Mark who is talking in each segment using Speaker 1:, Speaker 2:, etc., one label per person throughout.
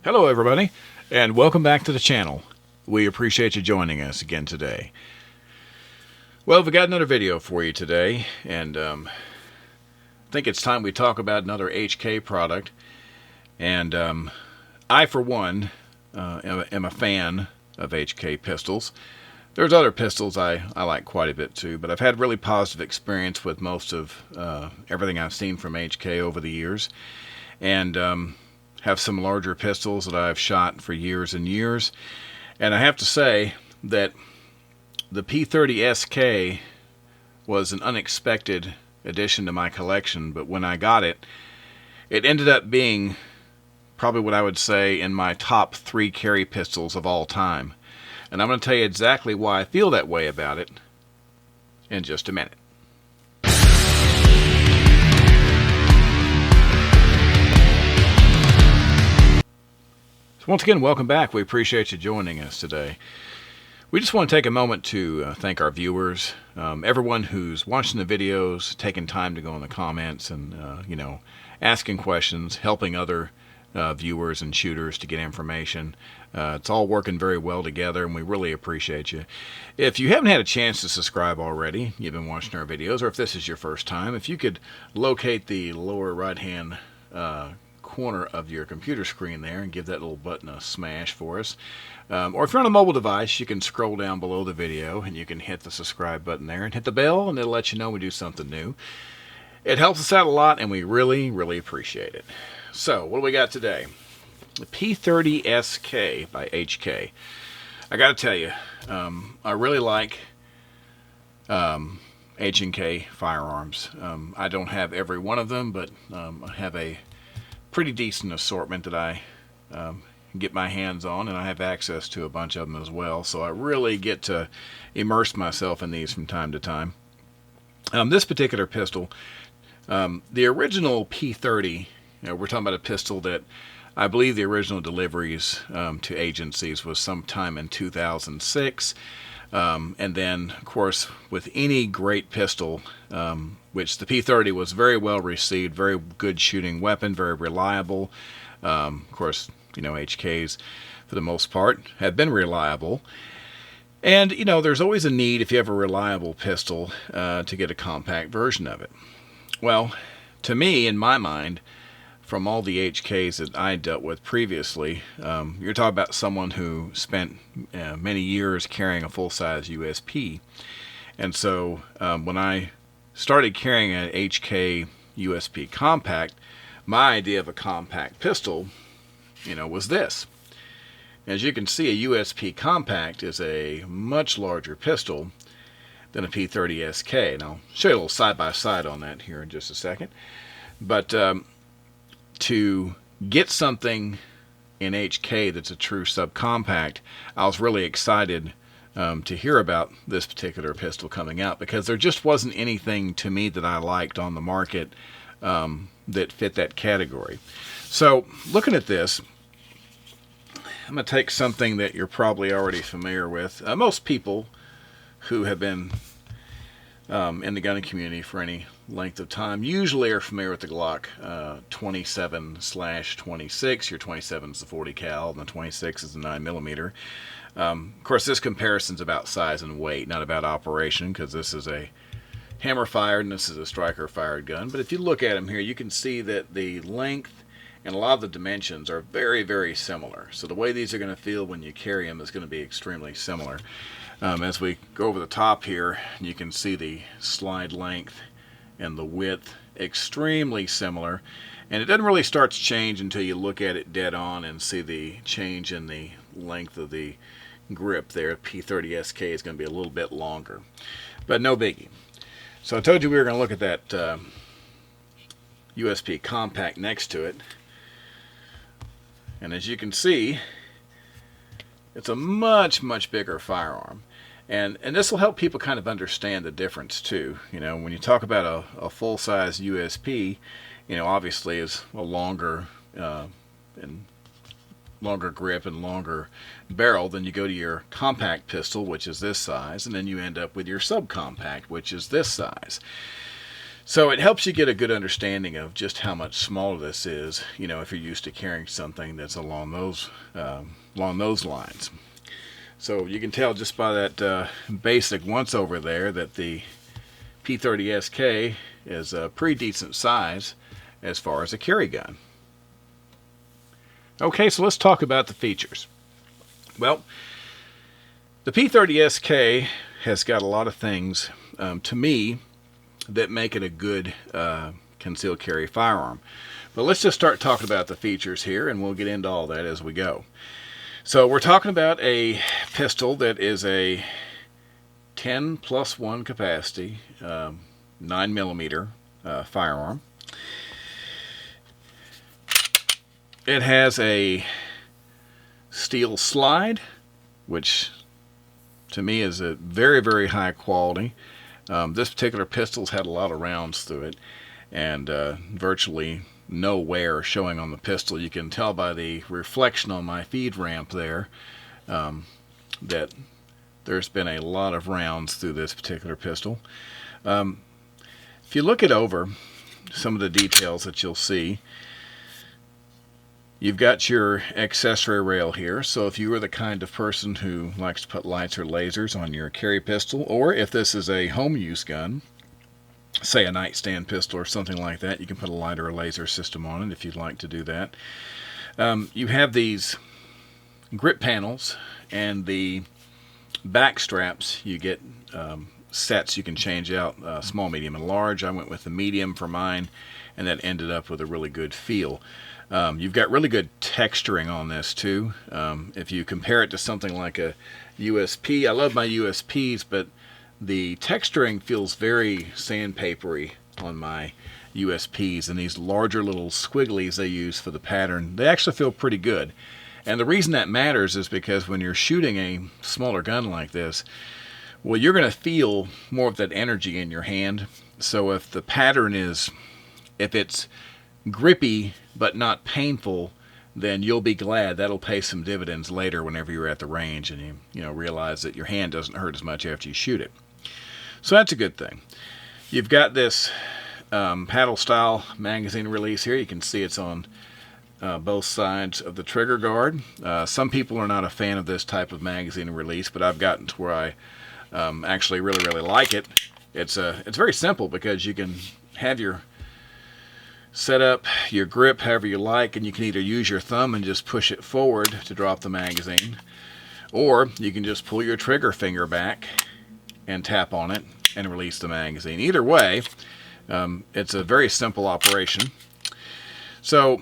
Speaker 1: Hello everybody, and welcome back to the channel. We appreciate you joining us again today. Well, we got another video for you today, and I think it's time we talk about another HK product. And I, for one, am a fan of HK pistols. There's other pistols I like quite a bit too, but I've had really positive experience with most of everything I've seen from HK over the years. And have some larger pistols that I've shot for years and years. And I have to say that the P30SK was an unexpected addition to my collection, but when I got it, it ended up being probably what I would say in my top 3 carry pistols of all time. And I'm going to tell you exactly why I feel that way about it in just a minute. So once again, welcome back. We appreciate you joining us today. We just want to take a moment to thank our viewers, everyone who's watching the videos, taking time to go in the comments and, asking questions, helping other viewers and shooters to get information. It's all working very well together, and we really appreciate you. If you haven't had a chance to subscribe already, you've been watching our videos, or if this is your first time, if you could locate the lower right-hand corner of your computer screen there and give that little button a smash for us. Or if you're on a mobile device, you can scroll down below the video and you can hit the subscribe button there and hit the bell, and it'll let you know we do something new. It helps us out a lot, and we really, really appreciate it. So, what do we got today? The P30SK by HK. I got to tell you, I really like H&K firearms. I don't have every one of them, but I have a pretty decent assortment that I get my hands on, and I have access to a bunch of them as well, so I really get to immerse myself in these from time to time. This particular pistol, the original P30, we're talking about a pistol that I believe the original deliveries to agencies was sometime in 2006. And then, of course, with any great pistol, which the P30 was very well received, very good shooting weapon, very reliable. Of course, HKs, for the most part, have been reliable. And, there's always a need, if you have a reliable pistol, to get a compact version of it. Well, to me, in my mind, from all the HKs that I dealt with previously, you're talking about someone who spent many years carrying a full-size USP. And so when I started carrying an HK USP compact, my idea of a compact pistol, was this. As you can see, a USP compact is a much larger pistol than a P30SK. And I'll show you a little side-by-side on that here in just a second. But to get something in HK that's a true subcompact, I was really excited to hear about this particular pistol coming out, because there just wasn't anything to me that I liked on the market that fit that category. So looking at this, I'm going to take something that you're probably already familiar with. Most people who have been in the gunning community for any length of time usually are familiar with the Glock 27/26. Your 27 is the 40 cal, and the 26 is the 9mm. Of course, this comparison's about size and weight, not about operation, because this is a hammer fired and this is a striker fired gun. But if you look at them here, you can see that the length and a lot of the dimensions are very, very similar. So the way these are going to feel when you carry them is going to be extremely similar. As we go over the top here, you can see the slide length and the width extremely similar. And it doesn't really start to change until you look at it dead on and see the change in the length of the grip there. P30SK is going to be a little bit longer, but no biggie. So I told you we were going to look at that USP compact next to it. And as you can see, it's a much, much bigger firearm. And this will help people kind of understand the difference too. When you talk about a full-size USP, obviously is a longer and longer grip and longer barrel. Then you go to your compact pistol, which is this size, and then you end up with your subcompact, which is this size. So it helps you get a good understanding of just how much smaller this is, you know, if you're used to carrying something that's along those lines. So you can tell just by that basic once over there that the P30SK is a pretty decent size as far as a carry gun. Okay, so let's talk about the features. Well, the P30SK has got a lot of things, to me, that make it a good concealed carry firearm. But let's just start talking about the features here, and we'll get into all that as we go. So we're talking about a pistol that is a 10+1 capacity, 9mm firearm. It has a steel slide, which to me is a very, very high quality. This particular pistol's had a lot of rounds through it, and virtually no wear showing on the pistol. You can tell by the reflection on my feed ramp there that there's been a lot of rounds through this particular pistol. If you look it over, some of the details that you'll see, you've got your accessory rail here, so if you are the kind of person who likes to put lights or lasers on your carry pistol, or if this is a home use gun, say a nightstand pistol or something like that, you can put a light or a laser system on it if you'd like to do that. You have these grip panels and the back straps. You get sets you can change out, small, medium, and large. I went with the medium for mine, and that ended up with a really good feel. You've got really good texturing on this too. If you compare it to something like a USP, I love my USPs, but the texturing feels very sandpapery on my USPs, and these larger little squigglies they use for the pattern, they actually feel pretty good. And the reason that matters is because when you're shooting a smaller gun like this, well, you're going to feel more of that energy in your hand. So if the pattern is, if it's grippy but not painful, then you'll be glad. That'll pay some dividends later whenever you're at the range and you realize that your hand doesn't hurt as much after you shoot it. So that's a good thing. You've got this paddle style magazine release here. You can see it's on both sides of the trigger guard. Some people are not a fan of this type of magazine release, but I've gotten to where I actually really, really like it. It's very simple because you can have your set up your grip however you like, and you can either use your thumb and just push it forward to drop the magazine, or you can just pull your trigger finger back and tap on it and release the magazine. Either way, it's a very simple operation. So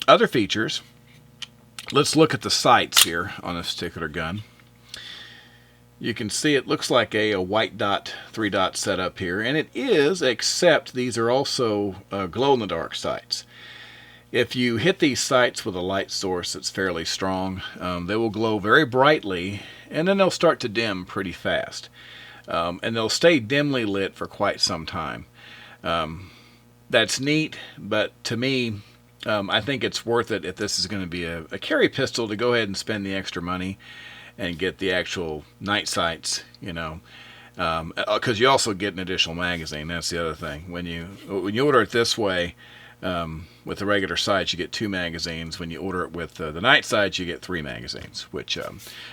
Speaker 1: other features, let's look at the sights here on this particular gun. You can see it looks like a white dot, 3-dot setup here, and it is, except these are also glow-in-the-dark sights. If you hit these sights with a light source that's fairly strong, they will glow very brightly, and then they'll start to dim pretty fast. And they'll stay dimly lit for quite some time. That's neat, but to me, I think it's worth it if this is going to be a carry pistol to go ahead and spend the extra money and get the actual night sights, because you also get an additional magazine. That's the other thing. When you order it this way, with the regular sights, you get 2 magazines. When you order it with the night sights, you get 3 magazines, which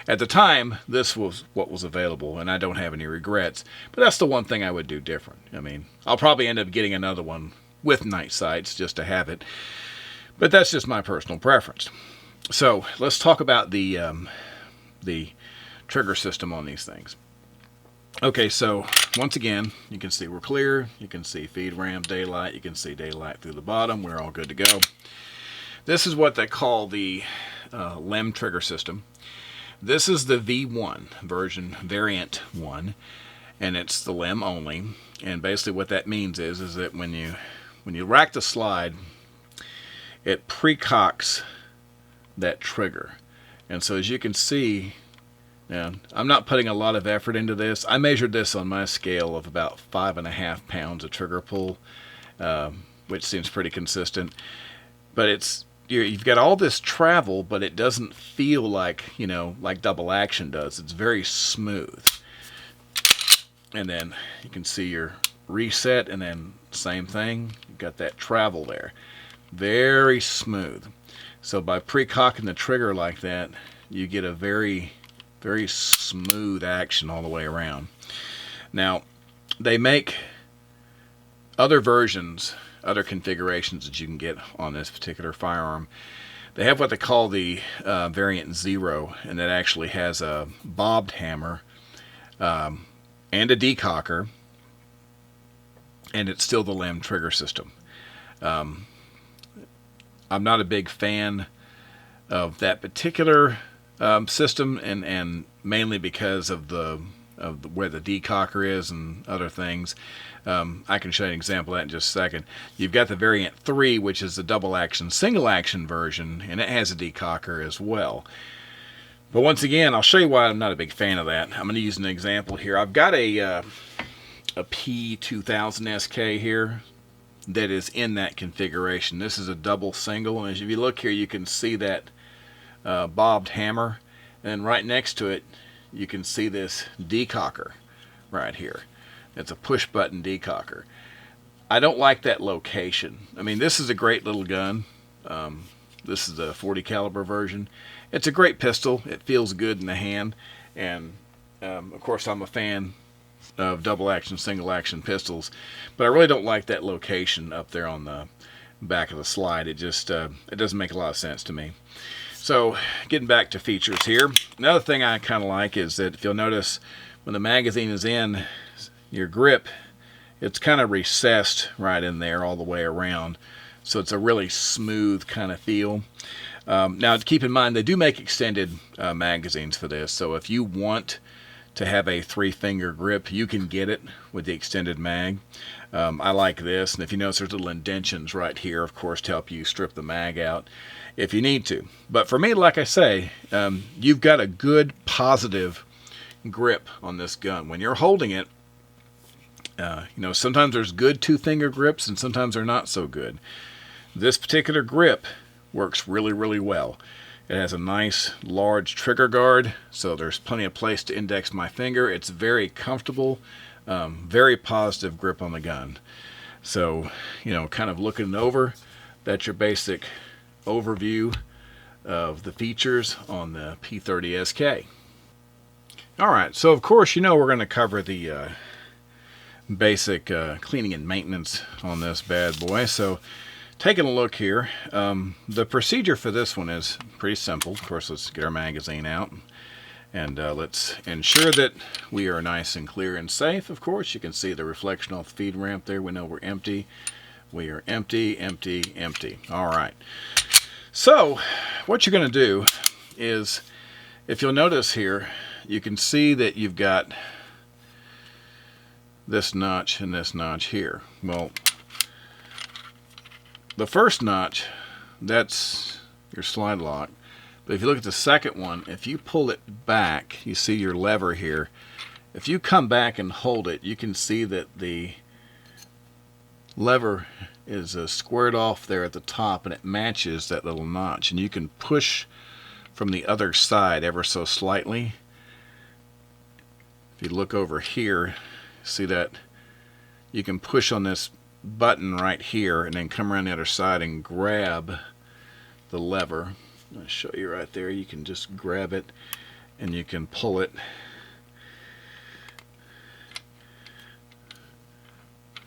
Speaker 1: at the time, this was what was available, and I don't have any regrets. But that's the one thing I would do different. I mean, I'll probably end up getting another one with night sights just to have it. But that's just my personal preference. So let's talk about the trigger system on these things. Okay, so once again, you can see we're clear. You can see feed ramp, daylight. You can see daylight through the bottom. We're all good to go. This is what they call the LEM trigger system. This is the V1 version, variant 1, and it's the LEM only. And basically what that means is that when you rack the slide, it precocks that trigger. And so as you can see, now, I'm not putting a lot of effort into this. I measured this on my scale of about 5.5 pounds of trigger pull, which seems pretty consistent. But you've got all this travel, but it doesn't feel like, like double action does. It's very smooth. And then you can see your reset, and then same thing. You've got that travel there. Very smooth. So by pre-cocking the trigger like that, you get a very, very smooth action all the way around. Now, they make other versions, other configurations that you can get on this particular firearm. They have what they call the variant 0, and that actually has a bobbed hammer and a decocker, and it's still the limb trigger system. I'm not a big fan of that particular system, and mainly because of where the decocker is and other things. I can show you an example of that in just a second. You've got the variant 3, which is the double action, single action version, and it has a decocker as well. But once again, I'll show you why I'm not a big fan of that. I'm going to use an example here. I've got a P30SK here that is in that configuration. This is a double single, and as if you look here, you can see that bobbed hammer, and right next to it, you can see this decocker right here. It's a push button decocker. I don't like that location. I mean, this is a great little gun. This is the 40 caliber version. It's a great pistol. It feels good in the hand, and of course I'm a fan of double action, single action pistols, but I really don't like that location up there on the back of the slide. It just it doesn't make a lot of sense to me. So getting back to features here, another thing I kind of like is that if you'll notice when the magazine is in your grip, it's kind of recessed right in there all the way around, so it's a really smooth kind of feel. Now keep in mind they do make extended magazines for this, so if you want to have a 3-finger grip, you can get it with the extended mag. I like this, and if you notice there's little indentions right here, of course, to help you strip the mag out if you need to. But for me, like I say, you've got a good positive grip on this gun. When you're holding it, sometimes there's good 2-finger grips and sometimes they're not so good. This particular grip works really, really well. It has a nice large trigger guard, so there's plenty of place to index my finger. It's very comfortable, very positive grip on the gun. So, kind of looking over, that's your basic overview of the features on the P30SK. Alright, so of course we're going to cover the basic cleaning and maintenance on this bad boy. So taking a look here, the procedure for this one is pretty simple. Of course, let's get our magazine out and let's ensure that we are nice and clear and safe. Of course, you can see the reflection off the feed ramp there. We know we're empty. We are empty, empty, empty. All right. So what you're going to do is, if you'll notice here, you can see that you've got this notch and this notch here. Well, the first notch, that's your slide lock. But if you look at the second one, if you pull it back, you see your lever here. If you come back and hold it, you can see that the lever is squared off there at the top, and it matches that little notch. And you can push from the other side ever so slightly. If you look over here, see that you can push on this button right here and then come around the other side and grab the lever. I'll show you right there. You can just grab it and you can pull it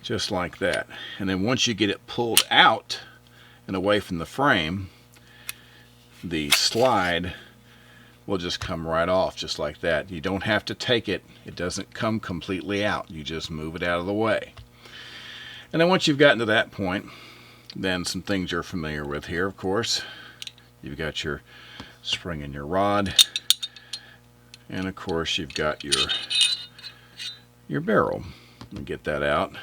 Speaker 1: just like that. And then once you get it pulled out and away from the frame, the slide will just come right off just like that. You don't have to take it. It doesn't come completely out. You just move it out of the way. And then once you've gotten to that point, then some things you're familiar with here, of course. You've got your spring and your rod. And of course you've got your barrel. Let me get that out.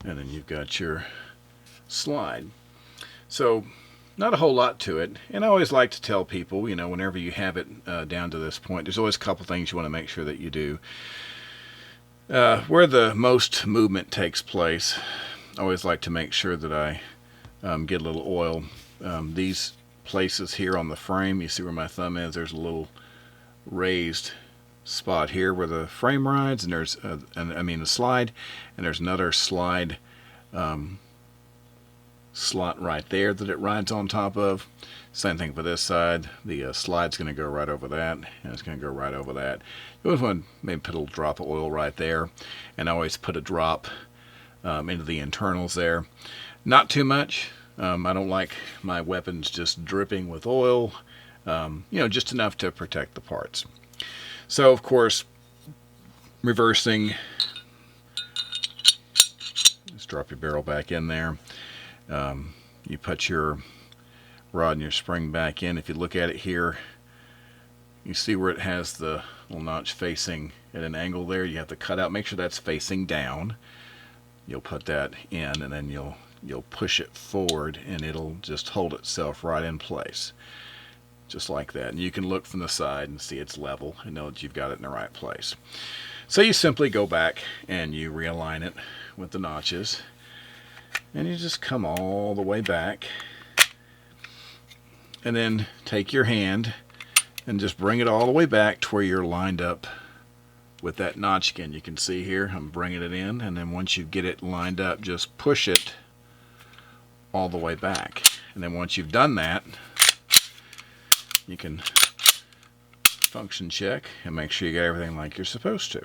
Speaker 1: And then you've got your slide. So not a whole lot to it. And I always like to tell people, whenever you have it down to this point, there's always a couple things you want to make sure that you do. Where the most movement takes place, I always like to make sure that I get a little oil. These places here on the frame, you see where my thumb is, there's a little raised spot here where the frame rides, and there's the slide, and there's another slide slot right there that it rides on top of. Same thing for this side. The slide's going to go right over that, and it's going to go right over that. You always want to maybe put a little drop of oil right there, and I always put a drop into the internals there. Not too much. I don't like my weapons just dripping with oil. Just enough to protect the parts. So, of course, reversing, just drop your barrel back in there. You put your rod and your spring back in. If you look at it here, you see where it has the little notch facing at an angle there. You have to cut out, make sure that's facing down. You'll put that in, and then you'll push it forward, and it'll just hold itself right in place. Just like that. And you can look from the side and see it's level and know that you've got it in the right place. So you simply go back and you realign it with the notches, and you just come all the way back, and then take your hand and just bring it all the way back to where you're lined up with that notch again. You can see here I'm bringing it in, and then once you get it lined up, just push it all the way back. And then once you've done that, you can function check and make sure you got everything like you're supposed to.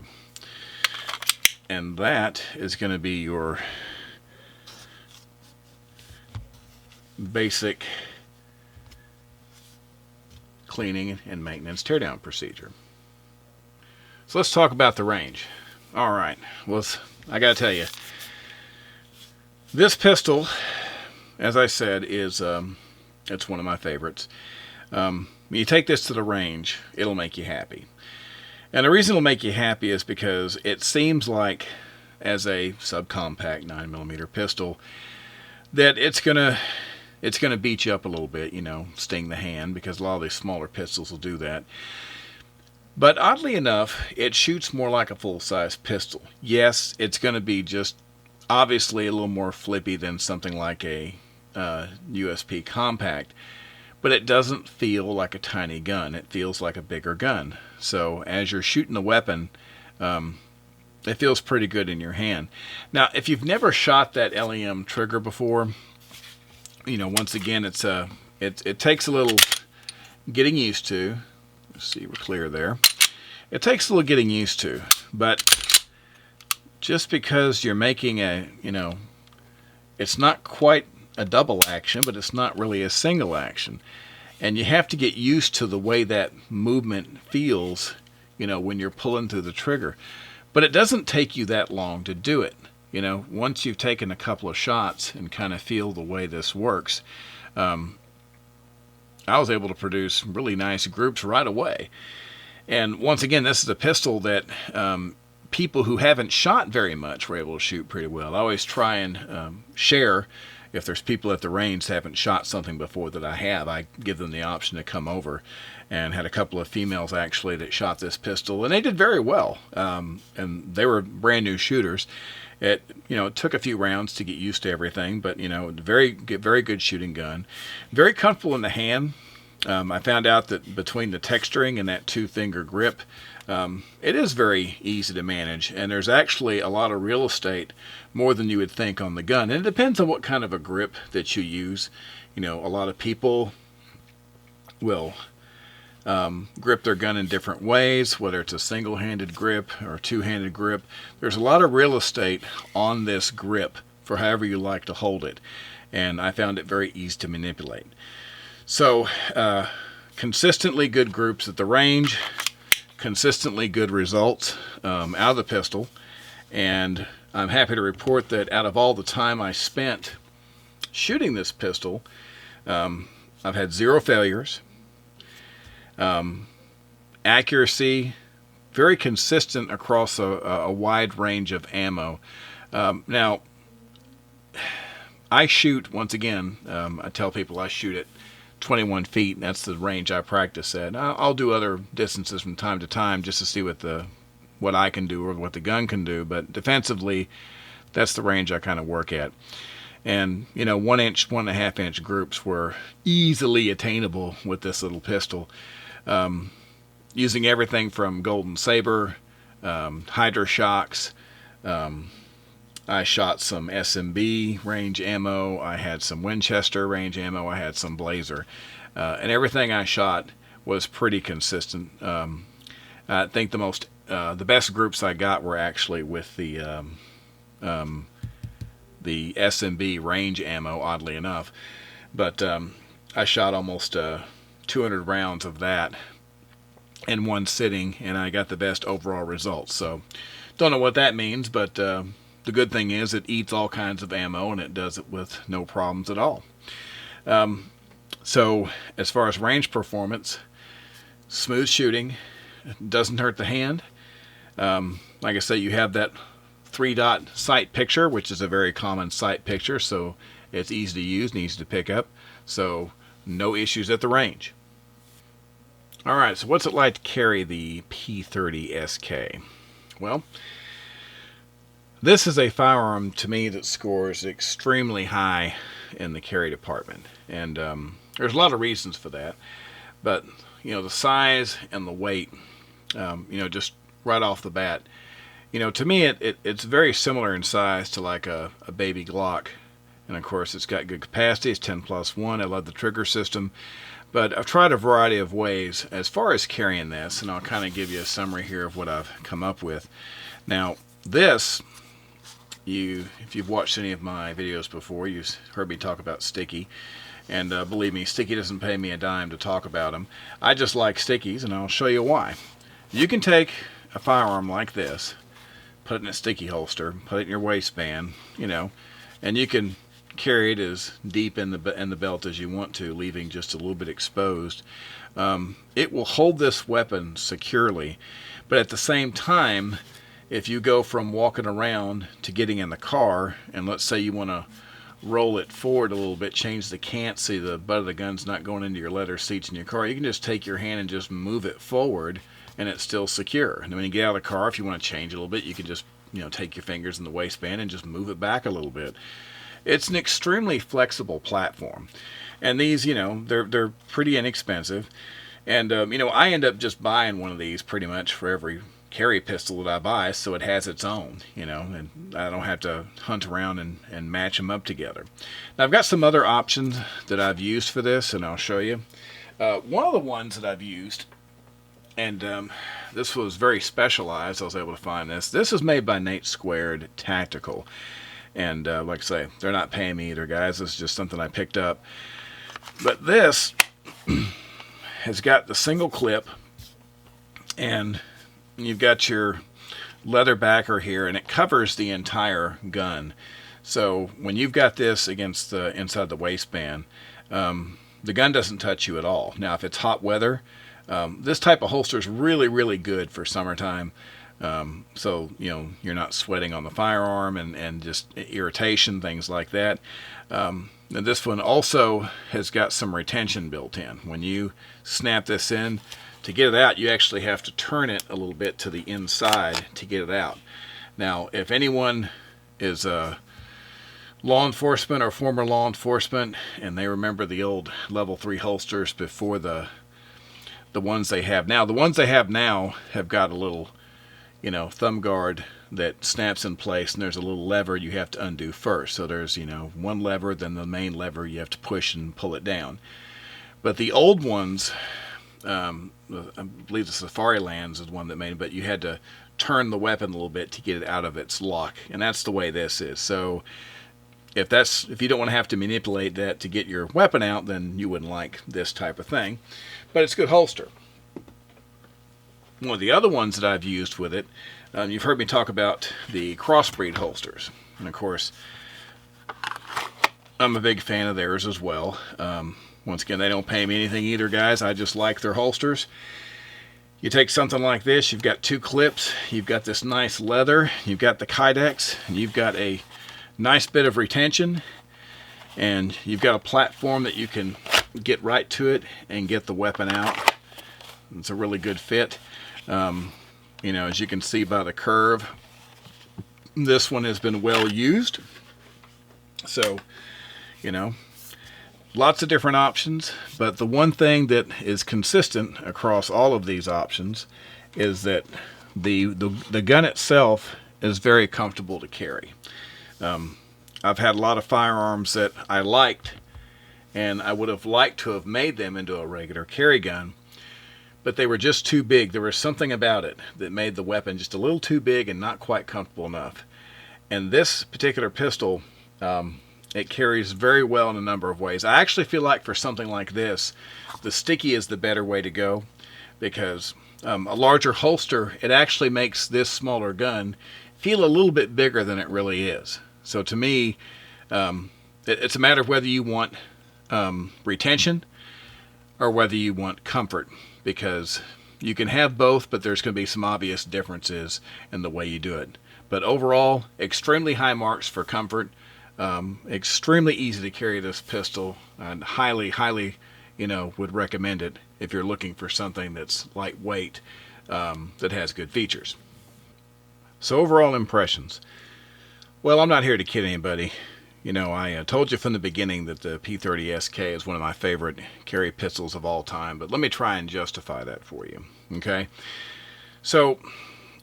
Speaker 1: And that is going to be your basic cleaning and maintenance teardown procedure. So let's talk about the range. All right, well, I got to tell you, this pistol, as I said, is it's one of my favorites. When you take this to the range, it'll make you happy. And the reason it'll make you happy is because it seems like, as a subcompact 9mm pistol, that it's gonna beat you up a little bit, sting the hand, because a lot of these smaller pistols will do that. But oddly enough, it shoots more like a full-size pistol. Yes, it's going to be just obviously a little more flippy than something like a USP compact, but it doesn't feel like a tiny gun. It feels like a bigger gun. So as you're shooting the weapon, it feels pretty good in your hand. Now, if you've never shot that LEM trigger before, once again, it takes a little getting used to. Let's see, we're clear there. It takes a little getting used to, but just because you're making it's not quite a double action, but it's not really a single action. And you have to get used to the way that movement feels, when you're pulling through the trigger. But it doesn't take you that long to do it. Once you've taken a couple of shots and kind of feel the way this works, I was able to produce really nice groups right away. And once again, this is a pistol that people who haven't shot very much were able to shoot pretty well. I always try and share. If there's people at the range that haven't shot something before that I have, I give them the option to come over. And had a couple of females actually that shot this pistol, and they did very well. And they were brand new shooters. It took a few rounds to get used to everything, but very good shooting gun, very comfortable in the hand. I found out that between the texturing and that 2-finger grip, it is very easy to manage, and there's actually a lot of real estate, more than you would think, on the gun. And it depends on what kind of a grip that you use. A lot of people will grip their gun in different ways, whether it's a single-handed grip or a two-handed grip. There's a lot of real estate on this grip for however you like to hold it, and I found it very easy to manipulate. So consistently good groups at the range, consistently good results out of the pistol, and I'm happy to report that out of all the time I spent shooting this pistol, I've had 0 failures. Accuracy, very consistent across a wide range of ammo. Now, I shoot, once again, I tell people I shoot at 21 feet, and that's the range I practice at. I'll do other distances from time to time just to see what I can do or what the gun can do, but defensively, that's the range I kind of work at. And 1 inch, 1.5 inch groups were easily attainable with this little pistol. using everything from Golden Saber, Hydro Shocks. I shot some SMB range ammo. I had some Winchester range ammo. I had some Blazer. And everything I shot was pretty consistent. I think the best groups I got were actually with the SMB range ammo, oddly enough. But I shot almost 200 rounds of that in one sitting, and I got the best overall results. So, don't know what that means, but the good thing is it eats all kinds of ammo, and it does it with no problems at all. So, as far as range performance, smooth shooting, doesn't hurt the hand. Like I say, you have that 3-dot sight picture, which is a very common sight picture, so it's easy to use and easy to pick up. So, no issues at the range. Alright, so what's it like to carry the P30SK? Well, this is a firearm to me that scores extremely high in the carry department, and there's a lot of reasons for that, but the size and the weight, just right off the bat, to me it's very similar in size to like a baby Glock, and of course it's got good capacity. It's 10+1. I love the trigger system, but I've tried a variety of ways as far as carrying this, and I'll kind of give you a summary here of what I've come up with. Now this, if you've watched any of my videos before, you've heard me talk about Sticky. And believe me, Sticky doesn't pay me a dime to talk about them. I just like Stickies, and I'll show you why. You can take a firearm like this, put it in a Sticky holster, put it in your waistband, and you can carry it as deep in the belt as you want to, leaving just a little bit exposed. It will hold this weapon securely, but at the same time, if you go from walking around to getting in the car, and let's say you want to roll it forward a little bit, change the cant, see the butt of the gun's not going into your leather seats in your car, you can just take your hand and just move it forward, and it's still secure. And when you get out of the car, if you want to change a little bit, you can just take your fingers in the waistband and just move it back a little bit. It's an extremely flexible platform, and these, they're pretty inexpensive, and I end up just buying one of these pretty much for every carry pistol that I buy, so it has its own, and I don't have to hunt around and match them up together. Now, I've got some other options that I've used for this, and I'll show you. One of the ones that I've used, and this was very specialized, I was able to find this. This is made by Nate Squared Tactical, and like I say, they're not paying me either, guys. This is just something I picked up. But this has got the single clip, and you've got your leather backer here, and it covers the entire gun. So when you've got this against the inside the waistband, the gun doesn't touch you at all. Now, if it's hot weather, this type of holster is really, really good for summertime. So you're not sweating on the firearm and just irritation, things like that. And this one also has got some retention built in. When you snap this in, to get it out, you actually have to turn it a little bit to the inside to get it out. Now, if anyone is law enforcement or former law enforcement, and they remember the old level 3 holsters before the ones they have now, the ones they have now have got a little, thumb guard that snaps in place, and there's a little lever you have to undo first. So there's, one lever, then the main lever you have to push and pull it down. But the old ones, I believe the Safari Lands is one that made it, but you had to turn the weapon a little bit to get it out of its lock, and that's the way this is. So if you don't want to have to manipulate that to get your weapon out, then you wouldn't like this type of thing. But it's a good holster. One of the other ones that I've used with it, you've heard me talk about the crossbreed holsters, and of course I'm a big fan of theirs as well. Once again, they don't pay me anything either, guys. I just like their holsters. You take something like this, you've got 2 clips, you've got this nice leather, you've got the Kydex, and you've got a nice bit of retention, and you've got a platform that you can get right to it and get the weapon out. It's a really good fit. As you can see by the curve, this one has been well used. So, lots of different options, but the one thing that is consistent across all of these options is that the gun itself is very comfortable to carry. I've had a lot of firearms that I liked, and I would have liked to have made them into a regular carry gun, but they were just too big. There was something about it that made the weapon just a little too big and not quite comfortable enough. And this particular pistol, it carries very well in a number of ways. I actually feel like for something like this, the sticky is the better way to go, because a larger holster, it actually makes this smaller gun feel a little bit bigger than it really is. So to me, it's a matter of whether you want retention or whether you want comfort, because you can have both, but there's going to be some obvious differences in the way you do it. But overall, extremely high marks for comfort. Extremely easy to carry this pistol, and highly, would recommend it if you're looking for something that's lightweight, that has good features. So overall impressions. Well, I'm not here to kid anybody. I told you from the beginning that the P30SK is one of my favorite carry pistols of all time, but let me try and justify that for you, okay? So,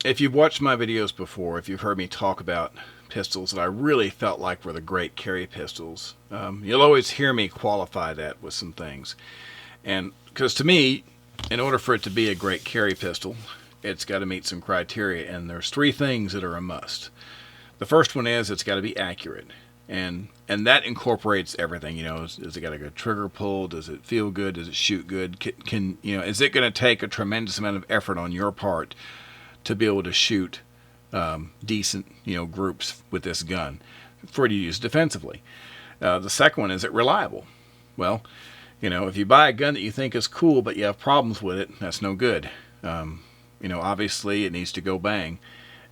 Speaker 1: if you've watched my videos before, if you've heard me talk about pistols that I really felt like were the great carry pistols, you'll always hear me qualify that with some things. And because to me, in order for it to be a great carry pistol, it's got to meet some criteria, and there's three things that are a must. The first one is it's got to be accurate, and that incorporates everything. Is it got a good trigger pull? Does it feel good? Does it shoot good? Is it going to take a tremendous amount of effort on your part to be able to shoot decent, groups with this gun for it to use defensively? The second one, is it reliable? Well, if you buy a gun that you think is cool but you have problems with it, that's no good. Obviously it needs to go bang.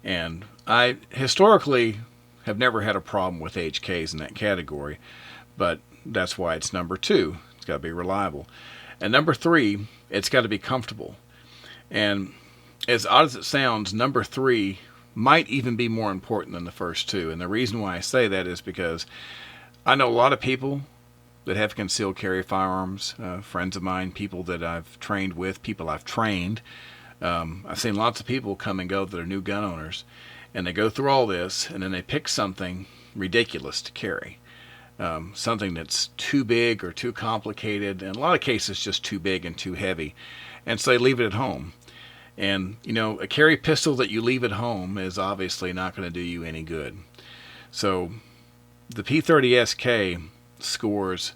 Speaker 1: And I historically have never had a problem with HKs in that category, but that's why it's number 2. It's got to be reliable. And number 3, it's got to be comfortable. And as odd as it sounds, number 3 might even be more important than the first 2. And the reason why I say that is because I know a lot of people that have concealed carry firearms, friends of mine, people that I've trained with, people I've trained. I've seen lots of people come and go that are new gun owners, and they go through all this, and then they pick something ridiculous to carry. Something that's too big or too complicated, and in a lot of cases just too big and too heavy, and so they leave it at home. And, a carry pistol that you leave at home is obviously not going to do you any good. So the P30SK scores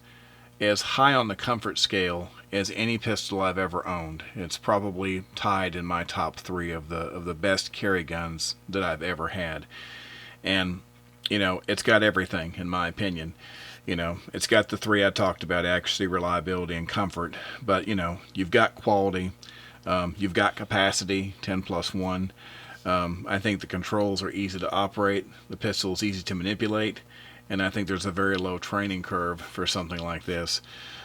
Speaker 1: as high on the comfort scale as any pistol I've ever owned. It's probably tied in my top 3 of the best carry guns that I've ever had. And, it's got everything, in my opinion. It's got the 3 I talked about: accuracy, reliability, and comfort. But, you've got quality. You've got capacity, 10+1. I think the controls are easy to operate. The pistol is easy to manipulate. And I think there's a very low training curve for something like this.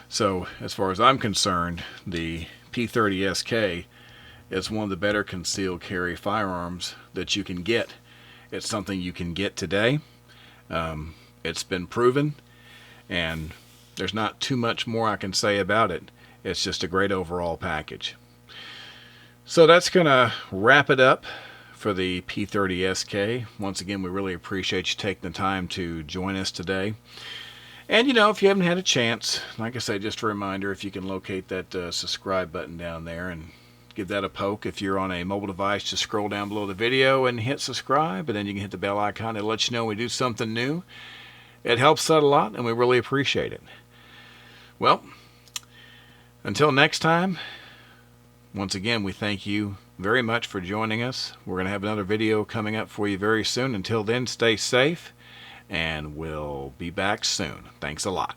Speaker 1: So, as far as I'm concerned, the P30SK is one of the better concealed carry firearms that you can get. It's something you can get today. It's been proven, and there's not too much more I can say about it. It's just a great overall package. So that's going to wrap it up for the P30SK. Once again, we really appreciate you taking the time to join us today. And, if you haven't had a chance, like I say, just a reminder, if you can locate that subscribe button down there and give that a poke. If you're on a mobile device, just scroll down below the video and hit subscribe, and then you can hit the bell icon. It'll let you know when we do something new. It helps out a lot, and we really appreciate it. Well, until next time, once again, we thank you very much for joining us. We're going to have another video coming up for you very soon. Until then, stay safe, and we'll be back soon. Thanks a lot.